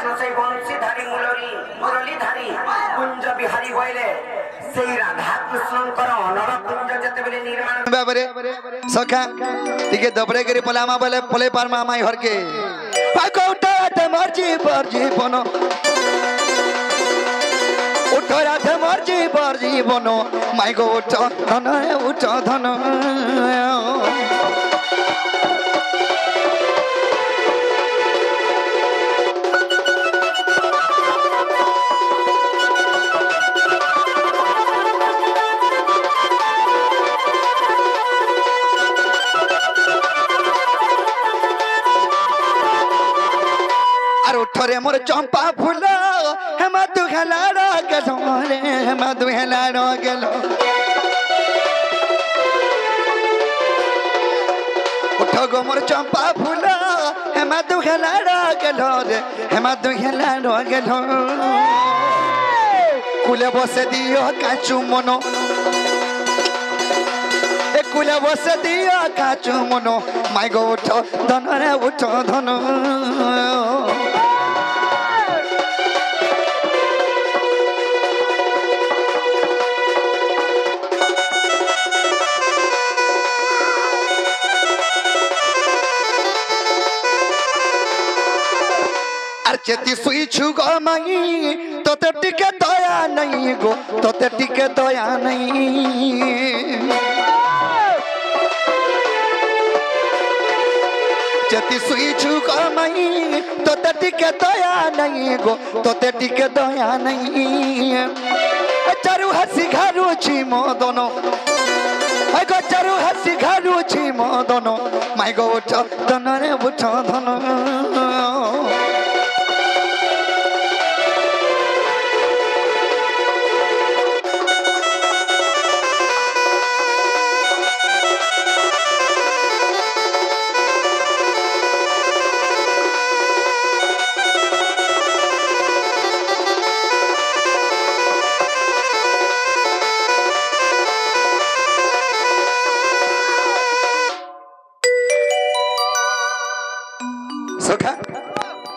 কৃষ্ণ সেই বংশীধারী মুরলীধারী কুঞ্জ বিহারী বইলে সেই রাধা কৃষ্ণଙ୍କର ଅନର କୁଞ୍ଜ ଯେତେବେଳେ ନିର୍ମାଣ ବାବରେ ସଖା ଟିକେ ଦବରେ କରି ପଲାମା ବୋଲେ ପଲେ ପାରମା ମାଇ ହରକେ ପାକୋଟା ତେ ମର୍ଜି ଜୀବନ ଉଠ ରାଧେ ମର୍ଜି ଜୀବନ ମାଇ ଗো ଉଠ ଧନ उठरे मोर चंपा फूल हेमा तू हेलाड़ गेलो रे हेमा तू हेलाड़ गेलो उठ गो मोर चंपा फूल हेमा तू हेलाड़ गेलो रे हेमा तू हेलाड़ गेलो कुले बसे दियो काचू मनो ए कुले बसे दियो काचू मनो माय गो उठ धन रे उठ धन चेती सुई छुगो मई तोते टिके दया नहीं गो तोते टिके दया नहीं चेती सुई छुगो मई तोते टिके दया नहीं गो तोते टिके दया नहीं चारू हसी घारू छी मोदनो गो चारू हसी घारू छी मोदनो माय गो उठ धन रे उठ धन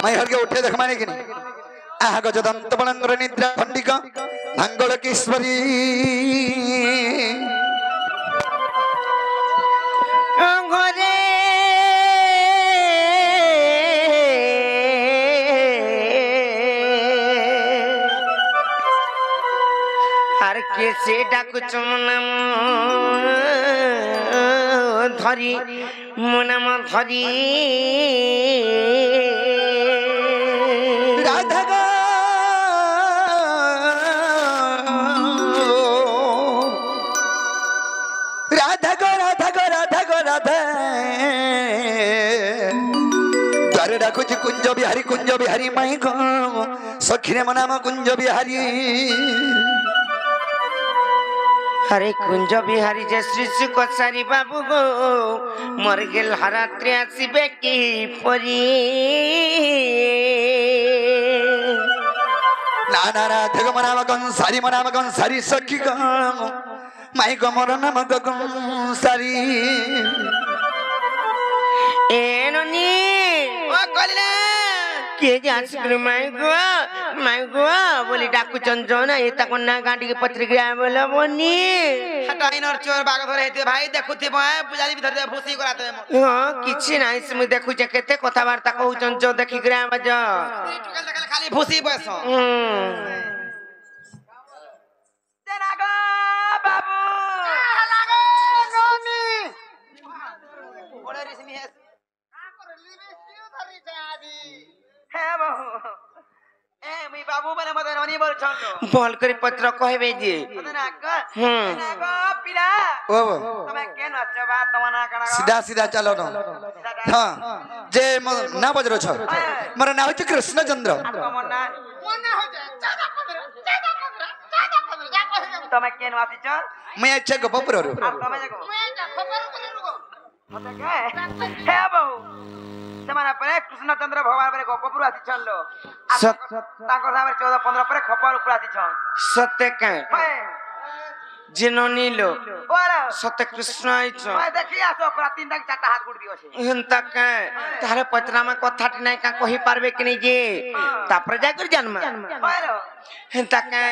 मैं हर के उठे देख माने कि नहीं आह गज दंत बलंगर निद्रा खंडिका भांगल किश्वरी घरे हर के से डाकुच नाम धरी मो नाम धरी राधा द्वारे डाकुच कुंज बिहारी माई गो सखीरे मो नाम कुंज बिहारी हरे कुंज बिहारी जे श्री श्री कसारी बाबू गो मर गेल हरात्रि आसबे कि परी नाना राधे गो मनाम गन सारी सखी गो माई गो मोर नाम गगन सारी एनोनी ओ कलिला के जास माई गो बोली डाकू चंचना एता कोना गांडी के पत्र गया बोला बोनी हटाइनर चोर बाग धरे हेते भाई देखुथि भाई पुजारी भीतर दे फुसी कराते हां किछि नाही से मैं देखु जे केते कथा वार्ता कहू चंचो देखि गया बज खाली फुसी बस देना गो बाबू लागो नोनी ओडे रिसमी है है बाबू ए मी बाबू बने मदन नोनी बोल छनो बोल करे पत्र कहबे जे देना गो पिला ओ तमे केन अचबा तमना कणा सीधा चलो न हां जे ना बजरो छ मोर ना होछ कृष्णचंद्र मना हो जाए 14 तमे केन वासी छ मैं अच्छा गपपुर रो तमे जाको मैं जा खबर बोले रुको मते के हे बाबू सेमाना परे कृष्णचंद्र भगवान परे गपपुर आसी छलो ताको सामने 14-15 परे खपर ऊपर आसी छ सत्य के জিননি লো ওরা সতে কৃষ্ণ আইছ ওই দেখি আসো পুরা 3 টাক 4টা হাত গুড় দিওছে হেন্তা কে তারে পচরামা কথাটি নাই কা কহি পারবে কি নি যে তারপরে যাই করে জানমা ওরা হেন্তা কে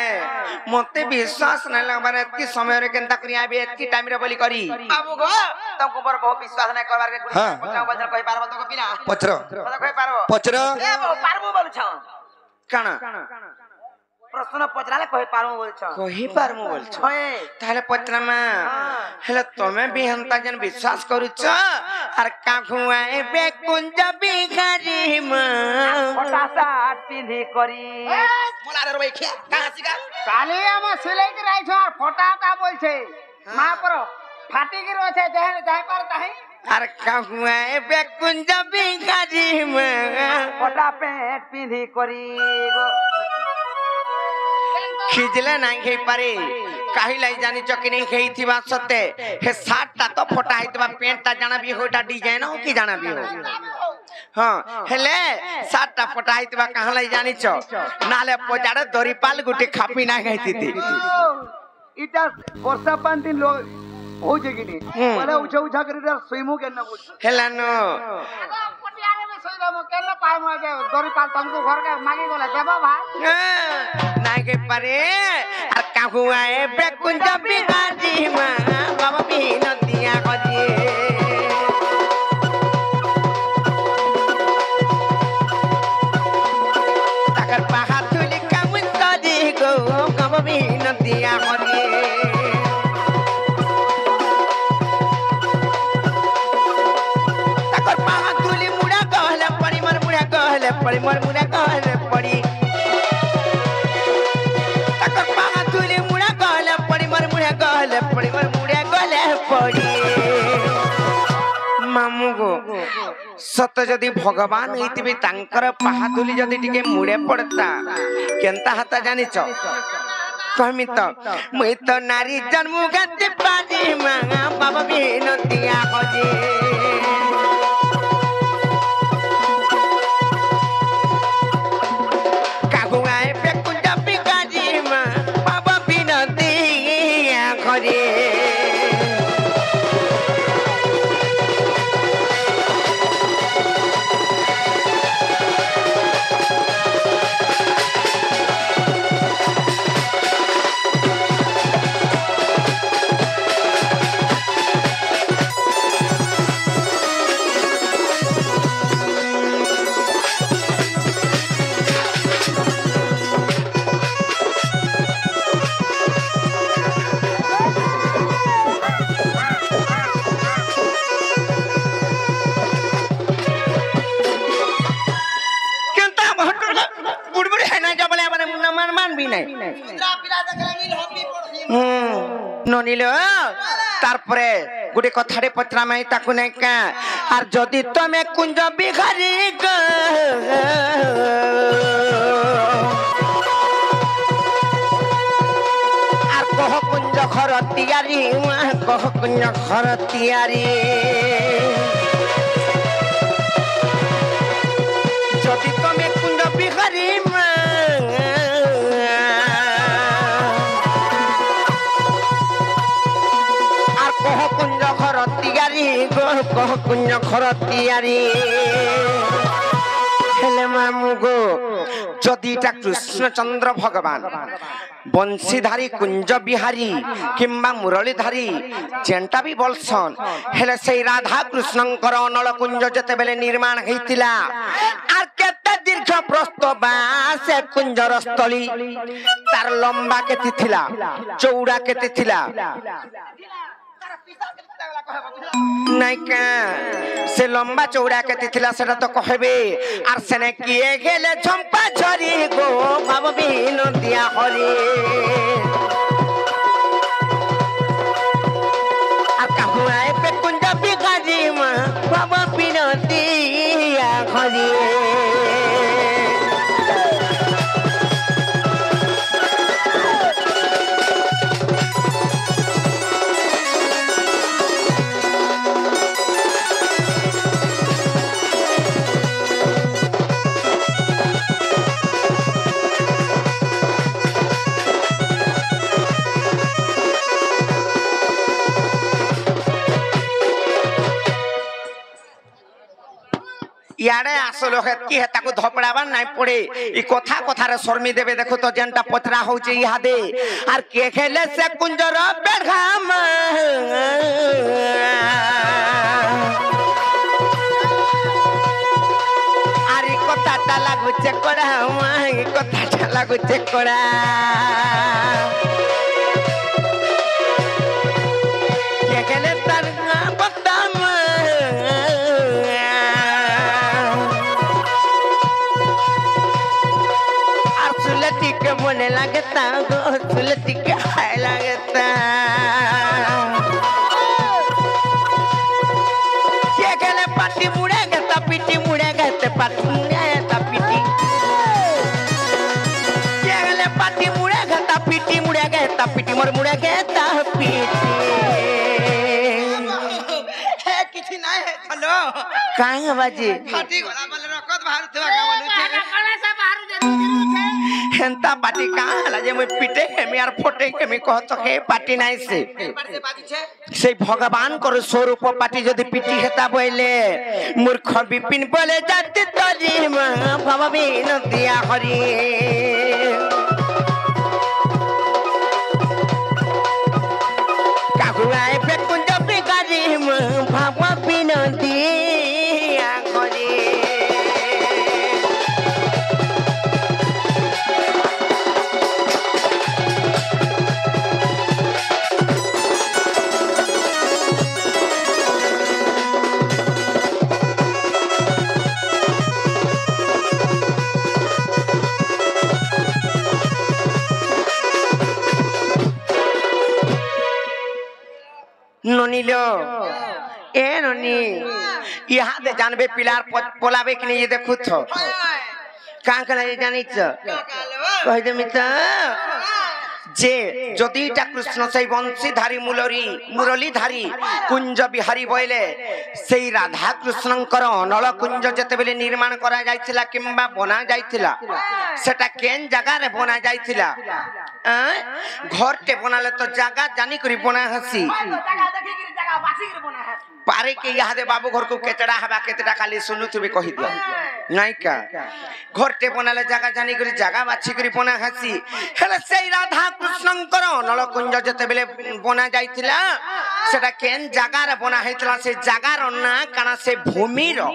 মতে বিশ্বাস নাই লাগবার এতকি সময় রে কেনতা করি আবে এতকি টাইম রে বলি করি বাবু গো তোমको पर बहुत विश्वास नहीं करबार के गुड़ हाँ। पचाव बजर कहि पारबो तो बिना पचर पता कहि पारबो पचर ए बाबू पारबो बोल छ কানা प्रश्न पचराले कहि पारबो बोल छ কহি পারমু বলছ ছয় তাহলে পচরামা হেলে তুমি বি হেন্তা যেন বিশ্বাস করুছ আর কাকুয়া এবে কুঞ্জ বিঘারি মা फटासा पिंधी करी मोला रे भाई खे कहां सिका काले हम सिलाई के राइछ और फटाटा बोलछे मा पर फाटी के रोछे जहे जाय पर ताही আর কাকুয়া এবে কুঞ্জ বিঘারি মা फटा पेट पिंधी करी गो খিজলে নাই খেই পারে কাহিলাই জানি চকি নেই খেই থিবা সতে হে শার্টটা তো ফটা হইতবা প্যান্টটা জানাবি হোটা ডিজাইন ও কি জানাবি হো হ্যাঁ হেলে শার্টটা ফটা হইতবা কাহলাই জানিছ নালে পজাড়ে দরিপাল গুটি খাপি না খাইতিতি इटा वर्षा पान दिन लो हो जगिनी मला उछा उछा करी सोइमु केन बोल হেলা নো पटियारे में सोइदा म केन पाए म के दरी पाल तुमको घर के मागी गले देबो भाई নাই খেই পারে আর কাকুয়া এবে কুঞ্জ বিঘারি মা বাবা বিহীন দিয়া করিয়ে তাকার পাহা তুলি কামুন তরি গো বাবা বিহীন দিয়া করিয়ে তাকার পাহা তুলি মুড়া গহলে পড়ি মোর মুড়া গহলে পড়ি মোর মুড়া গহলে পড়ি তাকার পাহা তুলি মুড়া গহলে পড়ি মোর মুড়া গহলে পড়ি মোর মুড়া গহলে পড়ি মামু গো সত যদি ভগবান হইতিবে তাঙ্কর পাহাতুলি যদি টিকে মুড়ে পড়তা কেনতা হাতা জানিছ কহমি তো মুই তো নারী জন্ম গাতে পারি মা বাবা বিনতিয়া কজে কাগুয়ায় পেকুঞ্জা বিকাজি মা বাবা বিনতিয়া করে ননিল তারপরে গোটে কথারে পচরামাই তাকু নাই কা আর যদি তুমি কুঞ্জ বিঘারি গো আর কহ কুঞ্জ ঘর তিয়ারি কহ কুঞ্জ ঘর তিয়ারি যদি তুমি কুঞ্জ বিঘারি কহ কুঞ্জ ঘর তিয়ারি গো কহ কুঞ্জ ঘর তিয়ারি হেলে মামু গো যদি এটা কৃষ্ণচন্দ্র ভগবান বংশীধারী কুঞ্জ বিহারী কিংবা মুরলীধারী যেনটা বি বলছন হেলে সেই রাধা কৃষ্ণঙ্কর অনল কুঞ্জ যেতেবেলে নির্মাণ হইতিলা আর কেতে দীর্ঘ প্রস্থ বা সে কুঞ্জর স্থলী তার লম্বা কেতে থিলা চৌড়া কেতে থিলা নাইকা সে লম্বা চৌড়া কেতে থিলা সেটা তো কহবে আর সেনে কিয়ে গেলে ঝম্পা ঝরি গো বাবা বিনতিয়া হরি আর কাহুয়ায় পে কুঞ্জ বিঘারি মা বাবা বিনতিয়া হরি ইয়ারে আসল কি হে তাকু ধপড়াবার নাই পড়ে ই কথা কথারে শর্মি দেবে দেখো তো যেনটা পচরা হচ্ছে ইহাদে আর কে খেলে সে কুঞ্জর বেঘাম আর ই কথাটা লাগুছে কড়া ই কথাটা লাগুছে কড়া কে খেলে তার বদাম के बोने लगता गो सुलती के हाय लगता ये गले पाटी मुड़ेगा ता पीटी मुड़ेगा ते पाटी मुड़ेगा ता पीटी ये गले पाटी मुड़ेगा ता पीटी मुड़ेगा ता पीटी मोर मुड़ेगा ता पीटी है किसी ना है हेलो काहे बाजी फाटी गला वाले रकत बाहर थवा का बोलू कला से बाहर जरूर हेंता पाटी कहाँ हला जे मैं पीटे केमी और फोटे केमी कहत के पाटी नाही से से भगवान कर स्वरूप पाटी जदि पीटी हेता बोले मूर्ख विपिन बोले जाति तजी भवबीन दिया हरि काहुआए पे कुंज बिगारी भवबीन दिया हरि ननीलो ए ननी यहाँ दे जानबे पिलार पोलाबे कि नहीं ये देखो तो कहाँ कहाँ ये जानी तो कह दे मित्र जे जदीटा कृष्ण से बंशीधारी मुरलीधारी कुंज बिहारी बोले से राधा कृष्णंकर नल कुंज जते बेले निर्माण करा जायतिला किंबा बना जायतिला सेटा केन जगह रे बना जायतिला घर टे बनाले तो जगह जानी करी बना हसी पारे के यादे बाबू घर को केतड़ा हवा केतड़ा खाली सुनु तुबे कहि दिया नहीं का घर टे बनाले जगह जानी करी जगह बाछी करी बना हसी हेले से राधा कृष्णंकर नल कुंज जते बेले बना जायतिला सेटा केन जगह रे बना हेतला से जगह रो ना काना से भूमि रो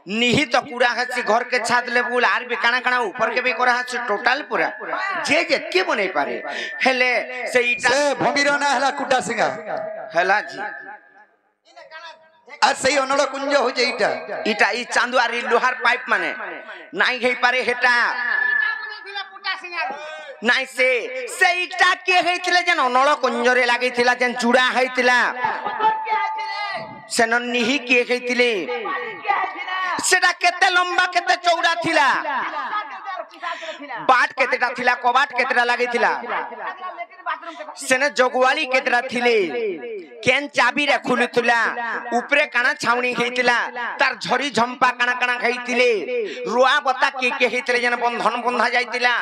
निहित तो कूड़ा हसी घर के छाद ले बुल आर भी काना काना ऊपर के भी करा हसी टोटल पूरा जे जे के बने पारे हेले से इटा से भूमिरो ना हला कुटा सिंगा हला जी आज सही अनल कुंज हो जे इटा इटा ई चांदुआरी लोहार पाइप माने नाही हेई पारे हेटा नाही से इटा के हेतिले जन अनल कुंजरे लागितिला जन चूड़ा हेतिला सेन निहि के हेतिले सेटा केते लंबा केते चौड़ा थिला बाट केतेटा थिला कबाट केतेटा लागि थिला सेने जगवाली केतेटा थिले केन चाबी रे खुलुतला ऊपरे काना छावणी हेतिला तार झरी झंपा काना काना खैतिले रुआ बता के हेतिले जन बंधन बंधा जायतिला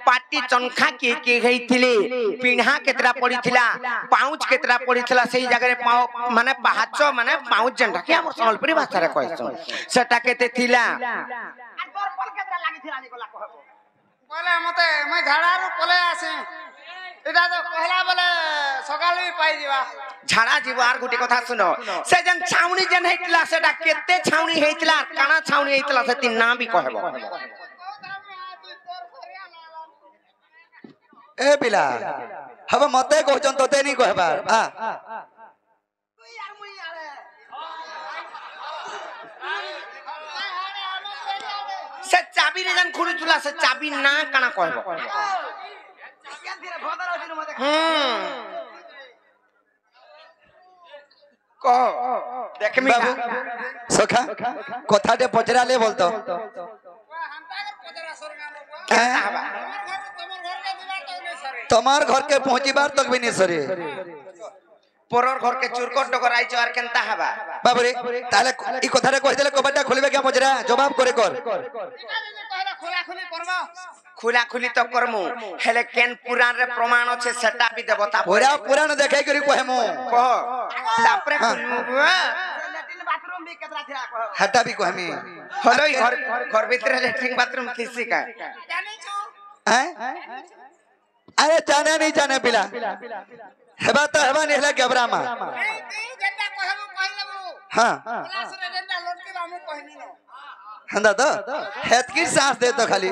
पाटी चनखा के हेतिले पिन्हा केतेटा पड़ीथिला पाउच केतेटा पड़ीथिला सेही जगह रे माने पाहाच माने पाउच जंटा के हमर संबलपुरी भाषा रे कहसो सेटा केते थिला बोले मते मैं झाड़ारू पले आसे एटा तो कहला बोले सकाल भी पाई दिबा झाड़ा जीव आर गुटी कथा सुनो से जन छावनी जन हेतिला सेटा केते छावनी हेतिला काना छावनी हेतिला से तीन नाम भी कहबो ए पिला हबे मते कहजन तते नहीं कहबार हां से चाबी रे जन खुली तुला से चाबी ना काना कहबो को देख बाबू सखा कथाटे पचराले बोलतो तमार घर के पहुंचीबार तक भी नहीं सरे परर घर के चुरकट डगर आइछ आर केनता हबा बाबू रे ताले ई कथारे कहि देले कबाटा खोलबे क्या पचरा जवाब करे कर खुला खुली तो करमु हेले केन पुराण रे प्रमाण छे सेटा भी देवता पूरा पुराण देखाई करी कहमु कह तापरे खुलमु लैट्रिन बाथरूम भी केतरा हटा भी कहमी हलो घर घर भीतर लेटरिन बाथरूम किसी का हैं अरे जाने नहीं जाने पिला हेबा तो हेबा नहीं हला गबरामा हां हंदा तो हेतकी सांस दे तो खाली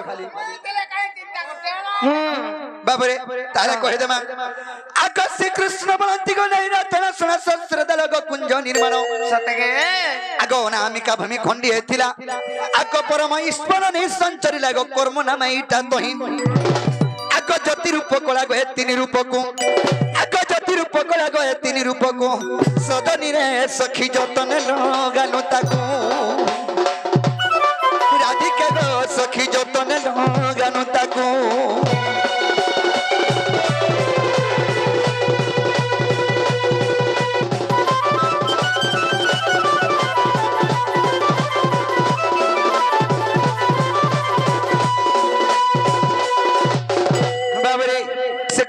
बाबरे तारे कहे देमा आकाश श्री कृष्ण बलंती को नहीं रचना सुना सहस्र दलग कुंज निर्माण सतगे आगो नामिका भूमि खंडी हेथिला आगो परम ईश्वर नहीं संचरी लागो कर्म नाम इटा तोहि आगो ज्योति रूप कला गए तीन रूप को आगो ज्योति रूप कला गए तीन रूप को सदनी रे सखी जतन लगानु ताकू राधिका गो सखी जतन लगानु ताकू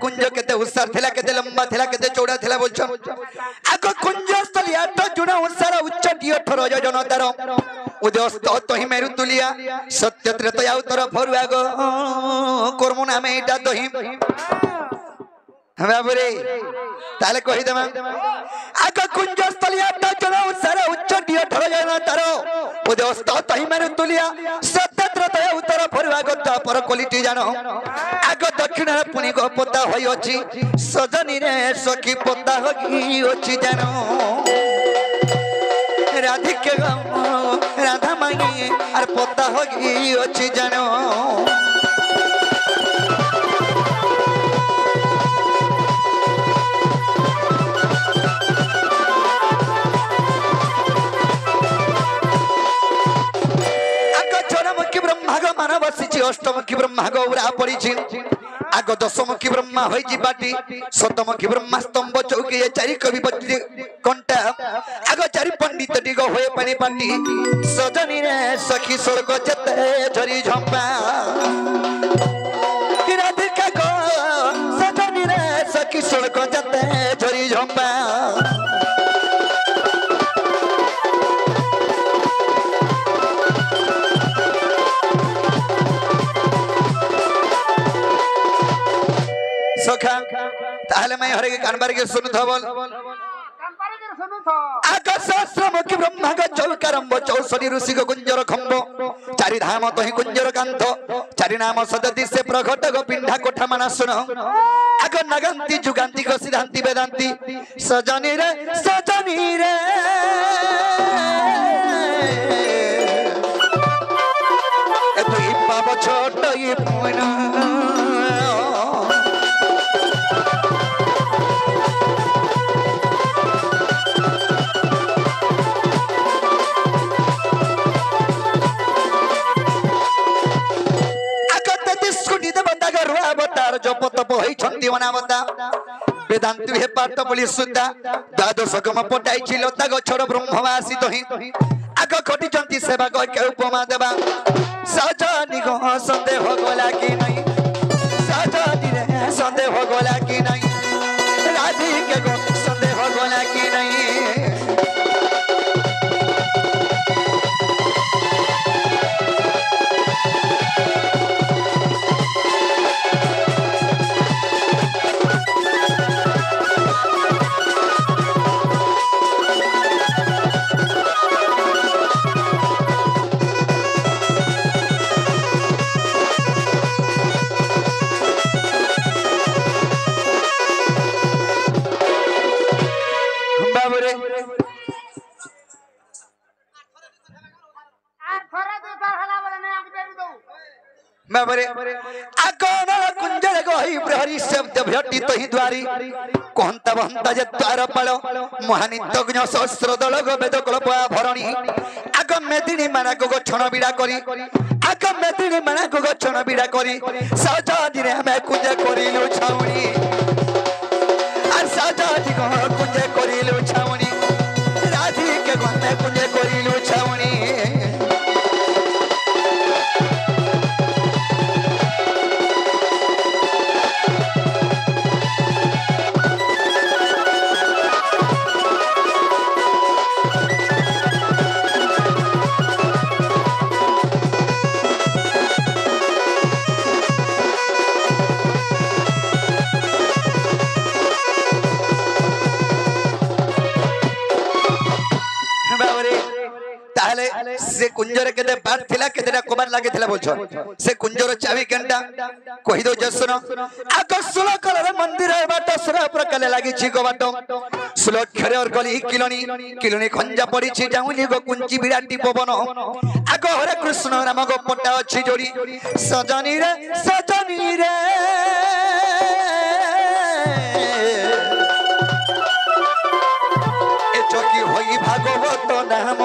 कुंज केते उसार थेला केते लंबा थेला केते चौड़ा थेला बोलछन आगो कुंज स्थली आठ जुना उसार उच्च दियो ठरो जन तार उदस्त तहि मेरु तुलिया सत्य त्रेतया उत्तर फरु आगो कर्म नामे इटा तहि बाबरे ताले कहि देमा आगो कुंज स्थली आठ जुना उसार उच्च दियो ठरो जन तार उदस्त तहि मेरु तुलिया सत्य त्रेतया उत्तर फरु आगो पर क्वालिटी जानो आगो दक्षिण पुनी गो पोता होई अछि सजनी रे सखी पोता होई अछि जानो राधिके राधा मांगी आर पोता होई अछि जानो मानवसी अष्टमुखी ब्रह्मा गौरा पड़ी आग दशमुखी ब्रह्मा होई बाटी सतमुखी ब्रह्मा स्तंभ चौकी चारि कवि कंटा आग चारि पंडित टिग होए पानी पाटी सजनी रे सखी स्वर्ग जते झरी झंपा राधिका गो सजनी रे सखी स्वर्ग जते झरी झंपा सखा ताले मैं हरे के कानबार के सुनु थबल कानबार के सुनु थो आकाश सहस्रमुखी ब्रह्मा का चौकारंब 64 ऋषि को कुंजर खंबो चारि धाम तहि कुंजर कांत चारि नाम सदति से प्रघट गो पिंढा कोठा माना सुन आग नगंती जुगांती को सिद्धांती वेदांती सजनी रे ए तो ई पाप छोट ई पुना जप तप होई छंती वनावता वेदांत हे पाठ बोली सुद्धा द्वादश गम पटाई छिलो तग छोड़ ब्रह्मवासी तहि आग खटी छंती सेवा क के उपमा देबा सजनी गो संदेह गोला कि नहीं सजनी रे संदेह गोला कि नहीं राधिके गो संदेह गोला कि नहीं बाबरे आकोन कुंजर गोहि प्रहरी शब्द भट्टी तहि द्वारी कोहंता बहंता जे द्वार पालो महानितज्ञ सहस्र दल गो वेद कल्प भरणी आग मेदिनी माना गो छण बिडा करी आग मेदिनी माना गो छण बिडा करी सजा दिने हमें कुंज करिलु छावणी आ सजा दि गो कुंज करिलु छावणी राधी के गो में कुंज करिलु छावणी से कुंजर केते बाट थिला केतेटा कबार लागे थिला बोलछो से कुंजर चाबी केनटा कहि दो जसन आको 16 कलर मंदिर है बाट 16 प्रकार लागी छी गो बाट 16 खरे और गली किलोनी खंजा पड़ी छी जाउनी गो कुंची बिराटी पवन आको हरे कृष्ण राम गो पटा अछि जोड़ी सजनी रे ए चकी होई भागवत नाम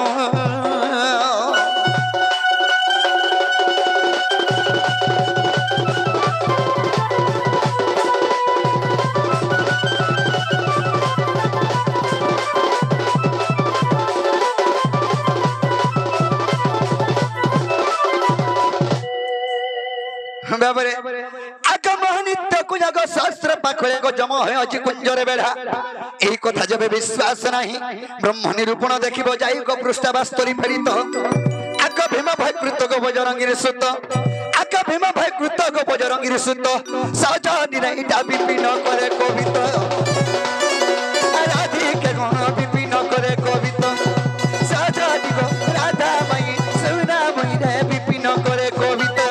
बाबरे आगमनित्य को जागो शास्त्र पाखळे को जम होय अछि कुंजरे बेढा एही कथा जबे विश्वास नाही ब्रह्म निरूपण देखिबो जाई को पृष्ठा वास्तरी फेरित आग भीम भाई कृत को बजरंगी सुत आग भीम भाई कृत को बजरंगी सुत सजनी रे इटा विपिन करे कविता राधी के गण विपिन करे कविता सजनी को राधा मई सुना मई रे विपिन करे कविता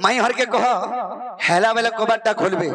माई हर के कह हेला बेला कबाटा खोलबे